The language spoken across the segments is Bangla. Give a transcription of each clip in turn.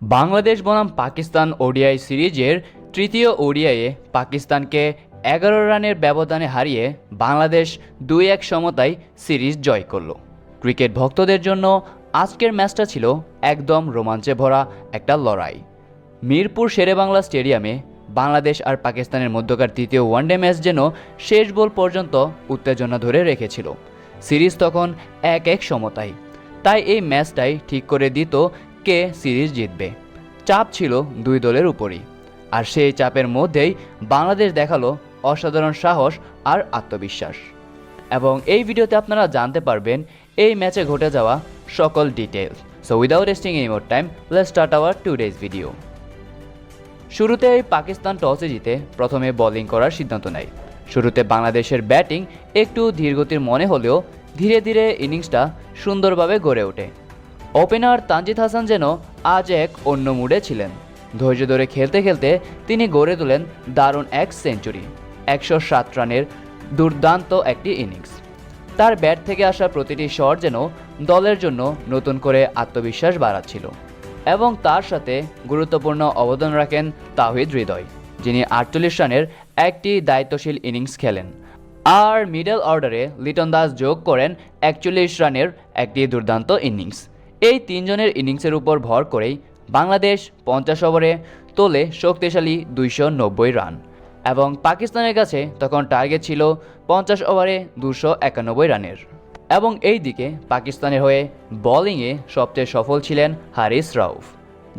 বাংলাদেশ বনাম পাকিস্তান ওডিআই সিরিজের তৃতীয় ওডিআইয়ে পাকিস্তানকে 11 রানের ব্যবধানে হারিয়ে বাংলাদেশ 2-1 সমতায় সিরিজ জয় করল। ক্রিকেট ভক্তদের জন্য আজকের ম্যাচটা ছিল একদম রোমাঞ্চে ভরা একটা লড়াই। মিরপুর শেরেবাংলা স্টেডিয়ামে বাংলাদেশ আর পাকিস্তানের মধ্যকার তৃতীয় ওয়ানডে ম্যাচ যেন শেষ বল পর্যন্ত উত্তেজনা ধরে রেখেছিল। সিরিজ তখন 1-1 সমতায়, তাই এই ম্যাচটাই ঠিক করে দিত কে সিরিজ জিতবে। চাপ ছিল দুই দলের উপরই, আর সেই চাপের মধ্যেই বাংলাদেশ দেখালো অসাধারণ সাহস আর আত্মবিশ্বাস। এবং এই ভিডিওতে আপনারা জানতে পারবেন এই ম্যাচে ঘটে যাওয়া সকল details. So without wasting any more time, let's start our today's video. শুরুতেই পাকিস্তান টসে জিতে প্রথমে বোলিং করার সিদ্ধান্ত নেয়। শুরুতে বাংলাদেশের ব্যাটিং একটু ধীরগতির মনে হলেও ধীরে ধীরে ইনিংসটা সুন্দরভাবে গড়ে ওঠে। ওপেনার তানজিদ হাসান যেন আজ এক অন্য মুডে ছিলেন। ধৈর্য ধরে খেলতে খেলতে তিনি গড়ে তোলেন দারুণ এক সেঞ্চুরি, 107 রানের দুর্দান্ত একটি ইনিংস। তার ব্যাট থেকে আসা প্রতিটি শট যেন দলের জন্য নতুন করে আত্মবিশ্বাস বাড়াচ্ছিল। এবং তার সাথে গুরুত্বপূর্ণ অবদান রাখেন তাওহিদ হৃদয়, যিনি 48 রানের একটি দায়িত্বশীল ইনিংস খেলেন। আর মিডল অর্ডারে লিটন দাস যোগ করেন 41 রানের একটি দুর্দান্ত ইনিংস। এই তিনজনের ইনিংসের উপর ভর করেই বাংলাদেশ 50 ওভারে তোলে শক্তিশালী 290 রান, এবং পাকিস্তানের কাছে তখন টার্গেট ছিল 50 ওভারে 291 রানের। এবং এই দিকে পাকিস্তানের হয়ে বোলিংয়ে সবচেয়ে সফল ছিলেন হারিস রাউফ,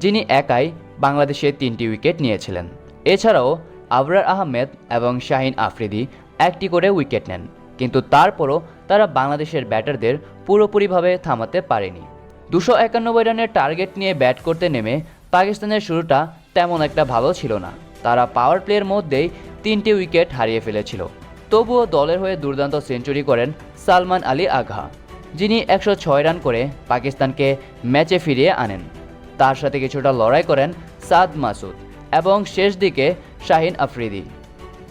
যিনি একাই বাংলাদেশের 3টি উইকেট নিয়েছিলেন। এছাড়াও আবরার আহমেদ এবং শাহিন আফ্রিদি একটি করে উইকেট নেন, কিন্তু তারপরও তারা বাংলাদেশের ব্যাটারদের পুরোপুরিভাবে থামাতে পারেনি। 291 রানের টার্গেট নিয়ে ব্যাট করতে নেমে পাকিস্তানের শুরুটা তেমন একটা ভালো ছিল না। তারা পাওয়ার প্লের মধ্যেই 3টি উইকেট হারিয়ে ফেলেছিল। তবুও দলের হয়ে দুর্দান্ত সেঞ্চুরি করেন সালমান আলী আগা, যিনি 106 রান করে পাকিস্তানকে ম্যাচে ফিরিয়ে আনেন। তার সাথে কিছুটা লড়াই করেন সাদ মাসুদ এবং শেষ দিকে শাহিন আফ্রিদি,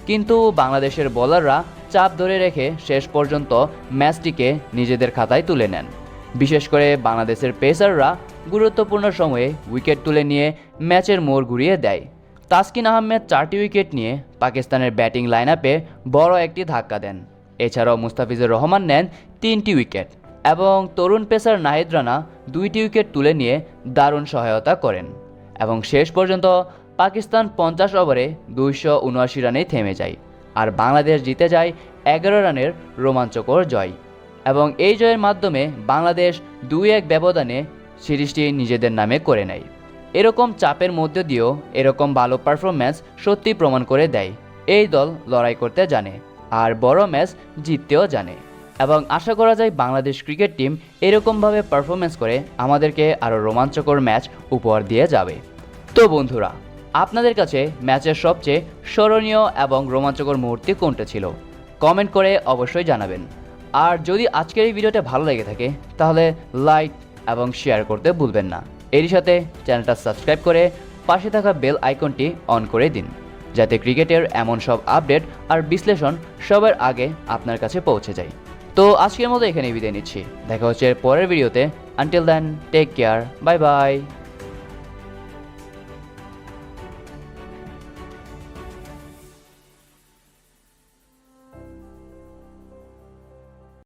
কিন্তু বাংলাদেশের বোলাররা চাপ ধরে রেখে শেষ পর্যন্ত ম্যাচটিকে নিজেদের খাতায় তুলে নেন। বিশেষ করে বাংলাদেশের পেসাররা গুরুত্বপূর্ণ সময়ে উইকেট তুলে নিয়ে ম্যাচের মোড় ঘুরিয়ে দেয়। তাসকিন আহমেদ 4টি উইকেট নিয়ে পাকিস্তানের ব্যাটিং লাইন আপে বড় একটি ধাক্কা দেন। এছাড়াও মুস্তাফিজুর রহমান নেন 3টি উইকেট, এবং তরুণ পেসার নাহিদ রানা 2টি উইকেট তুলে নিয়ে দারুণ সহায়তা করেন। এবং শেষ পর্যন্ত পাকিস্তান 50 ওভারে 279 রানেই থেমে যায়, আর বাংলাদেশ জিতে যায় 11 রানের রোমাঞ্চকর জয়। এবং এই জয়ের মাধ্যমে বাংলাদেশ 2-1 ব্যবধানে সিরিজটি নিজেদের নামে করে নেয়। এরকম চাপের মধ্যে দিয়েও এরকম ভালো পারফরম্যান্স সত্যি প্রমাণ করে দেয় এই দল লড়াই করতে জানে আর বড় ম্যাচ জিততেও জানে। এবং আশা করা যায় বাংলাদেশ ক্রিকেট টিম এরকমভাবে পারফরম্যান্স করে আমাদেরকে আরও রোমাঞ্চকর ম্যাচ উপহার দিয়ে যাবে। তো বন্ধুরা, আপনাদের কাছে ম্যাচের সবচেয়ে স্মরণীয় এবং রোমাঞ্চকর মুহূর্ত কোনটা ছিল কমেন্ট করে অবশ্যই জানাবেন। আর যদি আজকের এই ভিডিওটা ভালো লেগে থাকে তাহলে লাইক এবং শেয়ার করতে ভুলবেন না। এরই সাথে চ্যানেলটা সাবস্ক্রাইব করে পাশে থাকা বেল আইকনটি অন করে দিন, যাতে ক্রিকেটের এমন সব আপডেট আর বিশ্লেষণ সবার আগে আপনার কাছে পৌঁছে যায়। তো আজকের মতো এখানেই বিদায় নিচ্ছি, দেখা হচ্ছে পরের ভিডিওতে। Until then, take care, bye by.